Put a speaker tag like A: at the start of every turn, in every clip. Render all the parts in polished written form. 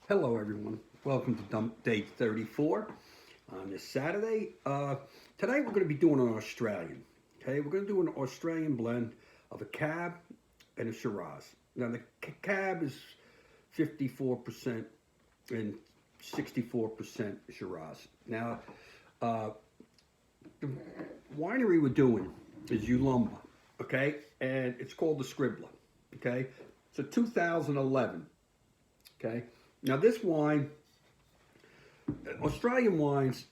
A: Hello, everyone. Welcome to Dump Day 34 on this Saturday. Today we're going to be doing an Australian. Okay, we're going to do an Australian blend of a cab and a Shiraz. Now the cab is 54% and 64% Shiraz. Now the winery we're doing is Yalumba. Okay, and it's called the Scribbler. Okay, it's a 2011. Okay. Now this wine, Australian wines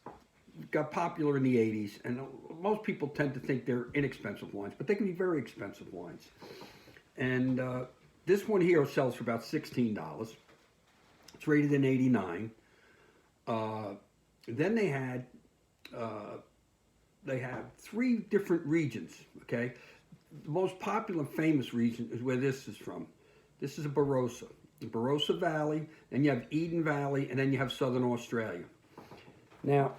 A: got popular in the 80s, and most people tend to think they're inexpensive wines, but they can be very expensive wines. And this one here sells for about $16. It's rated in 89. Then they have three different regions, okay? The most popular and famous region is where this is from. This is a Barossa. The Barossa Valley, then you have Eden Valley, and then you have Southern Australia. Now,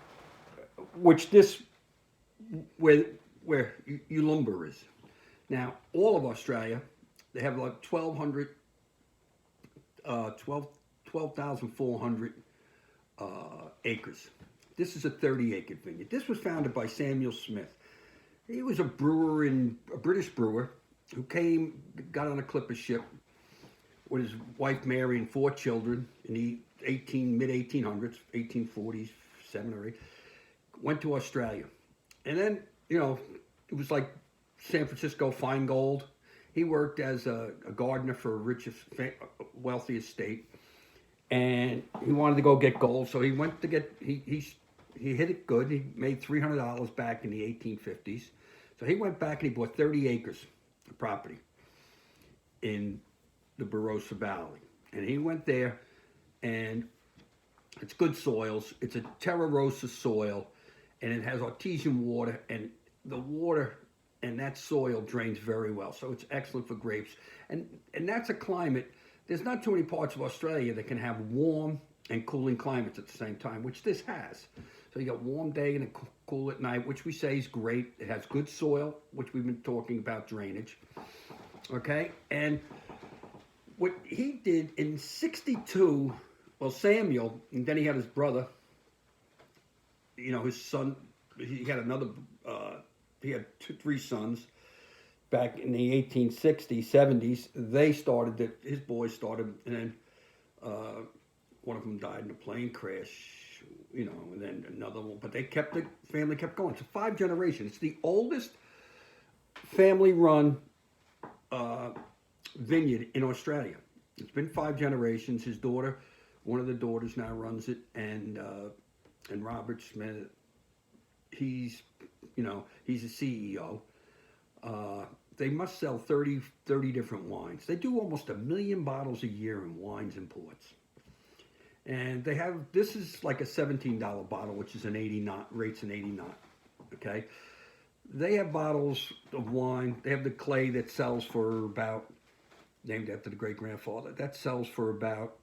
A: where Yalumba is. Now, all of Australia, they have like 12,400 acres. This is a 30-acre vineyard. This was founded by Samuel Smith. He was a British brewer, who got on a clipper ship with his wife Mary and four children in the mid-1800s, 1840s, 7 or 8, went to Australia. And then, it was like San Francisco fine gold. He worked as a gardener for a wealthiest state, and he wanted to go get gold, so he went to get, he hit it good. He made $300 back in the 1850s. So he went back and he bought 30 acres of property in the Barossa Valley. And he went there, and it's good soils. It's a Terra Rossa soil, and it has artesian water, and the water and that soil drains very well. So it's excellent for grapes. And that's a climate. There's not too many parts of Australia that can have warm and cooling climates at the same time, which this has. So you got warm day and cool at night, which we say is great. It has good soil, which we've been talking about drainage. Okay, and what he did in 62, well, Samuel, and then he had his brother, his son, he had three sons back in the 1860s, 70s. They started it, his boys started, and then one of them died in a plane crash, and then another one, but the family kept going. It's 5 generations. It's the oldest family-run vineyard in Australia. It's been 5 generations. His daughter, one of the daughters now runs it, and Robert Smith, he's a CEO. They must sell 30 different wines. They do almost 1 million bottles a year in wines and ports. And this is like a $17 bottle, which is rates an 80 knot. Okay. They have bottles of wine. They have the clay that sells for about, named after the great-grandfather, that sells for about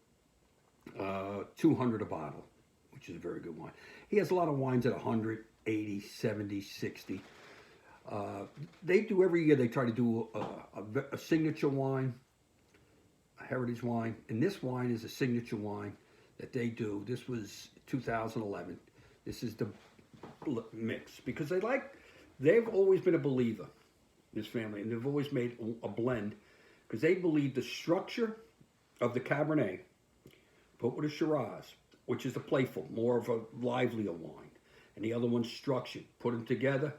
A: $200 a bottle, which is a very good wine. He has a lot of wines at 100, 80, 70, 60. They do every year, they try to do a signature wine, a heritage wine, and this wine is a signature wine that they do. This was 2011. This is the mix, because they've always been a believer, this family, and they've always made a blend, because they believe the structure of the Cabernet, put with a Shiraz, which is the playful, more of a livelier wine, and the other one's structured. Put them together,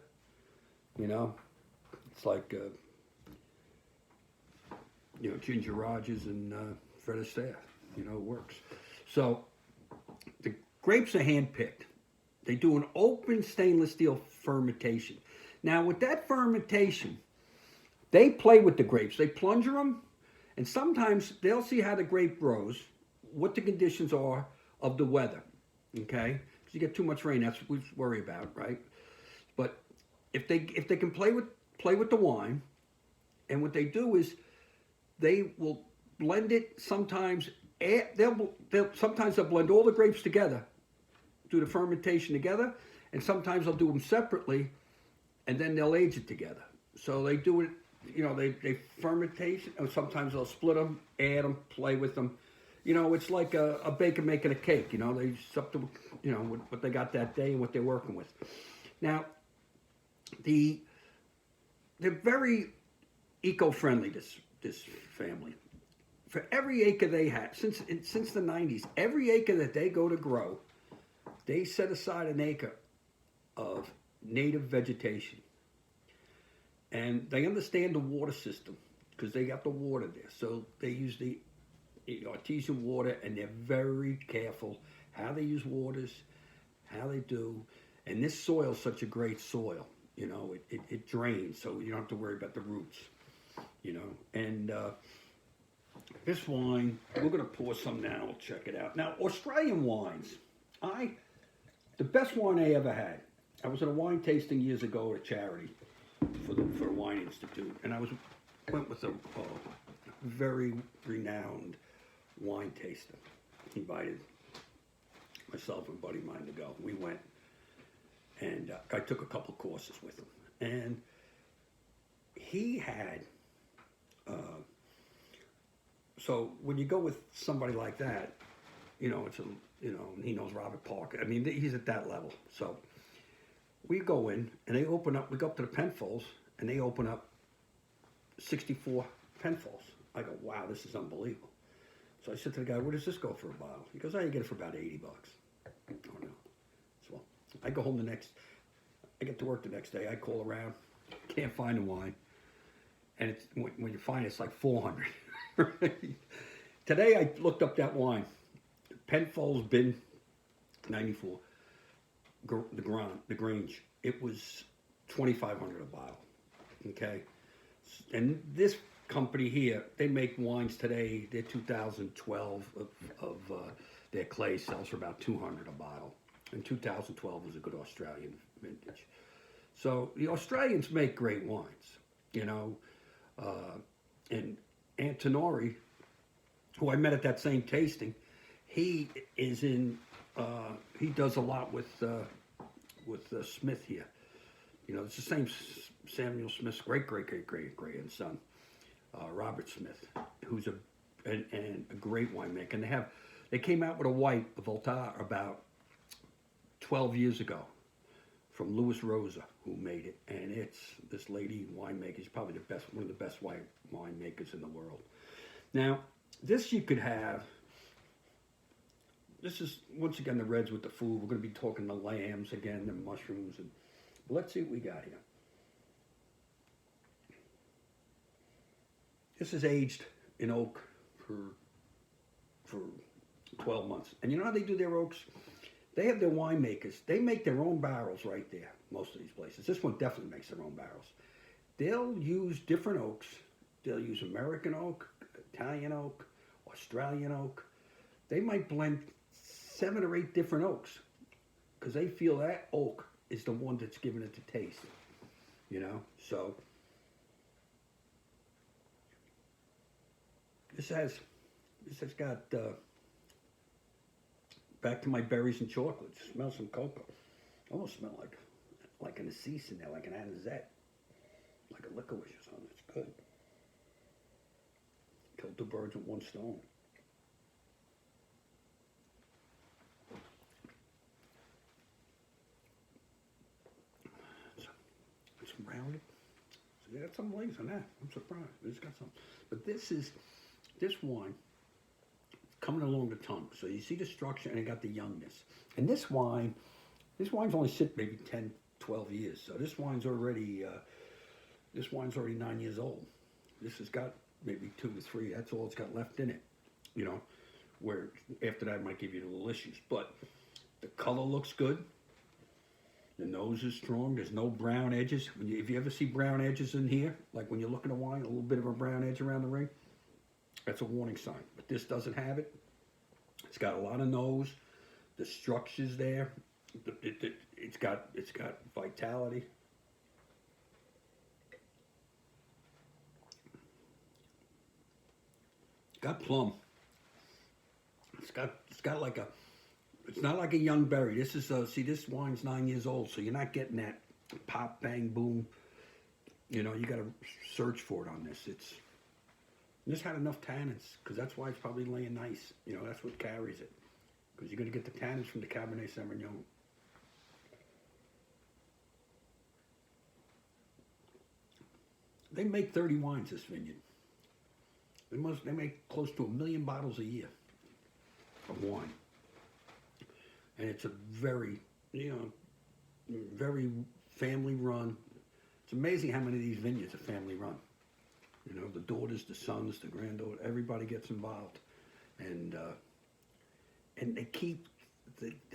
A: it's like, Ginger Rogers and Fred Astaire, it works. So the grapes are hand-picked. They do an open stainless steel fermentation. Now, with that fermentation, they play with the grapes. They plunger them, and sometimes they'll see how the grape grows, what the conditions are of the weather, okay? Because you get too much rain, that's what we worry about, right? But if they can play with the wine, and what they do is they will blend it sometimes. Sometimes they'll blend all the grapes together, do the fermentation together, and sometimes they'll do them separately, and then they'll age it together. So they do it, they fermentation, or sometimes they'll split them, add them, play with them. it's like a baker making a cake. They just up to what they got that day and what they're working with. Now, they're very eco-friendly. This family, for every acre they have since the 90s, every acre that they go to grow, they set aside an acre of native vegetation, and they understand the water system because they got the water there. So they use the artesian water, and they're very careful how they use waters, how they do. And this soil's such a great soil. It drains, so you don't have to worry about the roots. And this wine, we're going to pour some now. We'll check it out. Now, Australian wines. The best wine I ever had. I was at a wine tasting years ago at a charity for a wine institute, and I went with a very renowned wine taster. He invited myself and a buddy of mine to go. We went, and I took a couple courses with him, and he had. So when you go with somebody like that, he knows Robert Parker. I mean, he's at that level. So we go in, and they open up. We go up to the Penfolds, and they open up 64 Penfolds. I go, wow, this is unbelievable. So I said to the guy, "Where does this go for a bottle?" He goes, "Oh, you get it for about $80." Oh no. So I go home I get to work the next day. I call around, can't find the wine, and when you find it, it's like 400. Right? Today I looked up that wine, Penfolds Bin 94, the Grange. It was $2,500 a bottle. Okay, and this company here, they make wines today. Their 2012 of their clay sells for about $200 a bottle, and 2012 was a good Australian vintage. So the Australians make great wines, and Antonori, who I met at that same tasting, he is he does a lot with Smith here. It's the same Samuel Smith's great grandson, Robert Smith, who's a great winemaker. And they came out with a white, a Voltaire, about 12 years ago from Louis Rosa, who made it. And it's this lady winemaker. She's probably one of the best winemakers in the world. Now, this you could have. This is, once again, the reds with the food. We're going to be talking the lambs again, the mushrooms. And let's see what we got here. This is aged in oak for 12 months. And you know how they do their oaks? They have their winemakers. They make their own barrels right there, most of these places. This one definitely makes their own barrels. They'll use different oaks. They'll use American oak, Italian oak, Australian oak. They might blend 7 or 8 different oaks because they feel that oak is the one that's giving it the taste. So this has got back to my berries and chocolates. Smell some cocoa. Almost smell like an assis in there, like an anisette, like a licorice or something. It's good. Killed 2 birds with 1 stone. It's rounded. So they got some legs on that. I'm surprised. It's got some. But this wine coming along the tongue. So you see the structure, and it got the youngness. And this wine's only sit maybe 10, 12 years. So this wine's already 9 years old. This has got maybe 2 to 3. That's all it's got left in it. Where after that it might give you the little issues. But the color looks good. The nose is strong. There's no brown edges. If you ever see brown edges in here, like when you look at a wine, a little bit of a brown edge around the ring, that's a warning sign. But this doesn't have it. It's got a lot of nose. The structure's there. It's got vitality. Got plum. It's got like a. It's not like a young berry. This is this wine's 9 years old, so you're not getting that pop, bang, boom. You got to search for it on this. This had enough tannins, because that's why it's probably laying nice. You know, that's what carries it. Because you're going to get the tannins from the Cabernet Sauvignon. They make 30 wines, this vineyard. They make close to 1 million bottles a year of wine. And it's a very, very family run. It's amazing how many of these vineyards are family run. You know, the daughters, the sons, the granddaughter, everybody gets involved. And they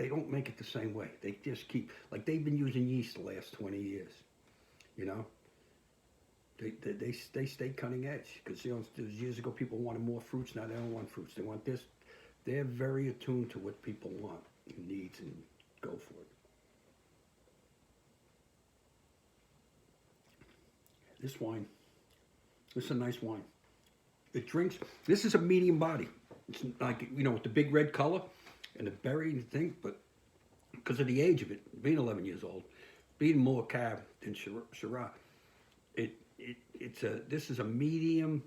A: don't make it the same way. They just keep, like they've been using yeast the last 20 years, you know. They stay cutting edge, because years ago people wanted more fruits. Now they don't want fruits. They want this. They're very attuned to what people want and needs, and go for it. This is a nice wine. It drinks. This is a medium body. It's like, with the big red color and the berry thing, but because of the age of it, being 11 years old, being more cab than Shiraz, this is a medium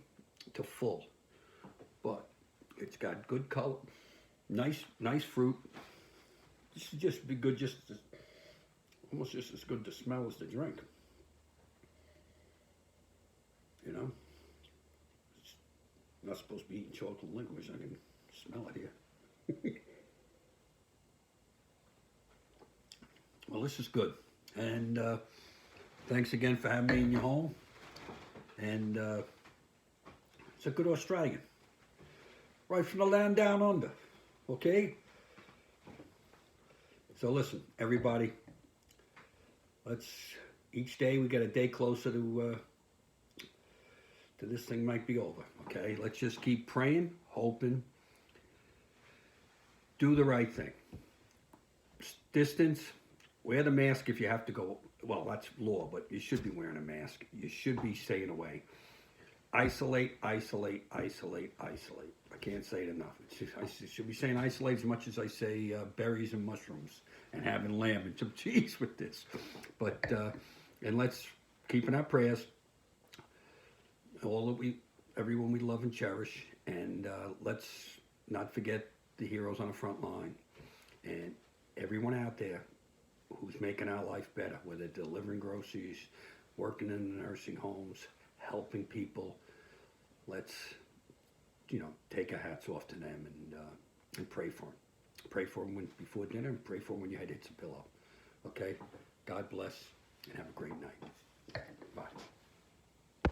A: to full, but it's got good color, nice fruit. This should just be good, almost just as good to smell as to drink. You know, it's not supposed to be eating chocolate licorice. I can smell it here. Well, this is good, and thanks again for having me in your home. And it's a good Australian, right from the land down under. Okay. So listen, everybody. Each day we get a day closer to this thing might be over. Okay. Let's just keep praying, hoping. Do the right thing. Distance. Wear the mask if you have to go. Well, that's law, but you should be wearing a mask. You should be staying away. Isolate, isolate, isolate, isolate. I can't say it enough. I should be saying isolate as much as I say berries and mushrooms and having lamb and some cheese with this. But, and let's keep in our prayers everyone we love and cherish. And let's not forget the heroes on the front line and everyone out there who's making our life better, whether delivering groceries, working in nursing homes, helping people. Let's, take our hats off to them and pray for them. Pray for them before dinner, and pray for them when your head hits a pillow. Okay? God bless, and have a great night. Bye.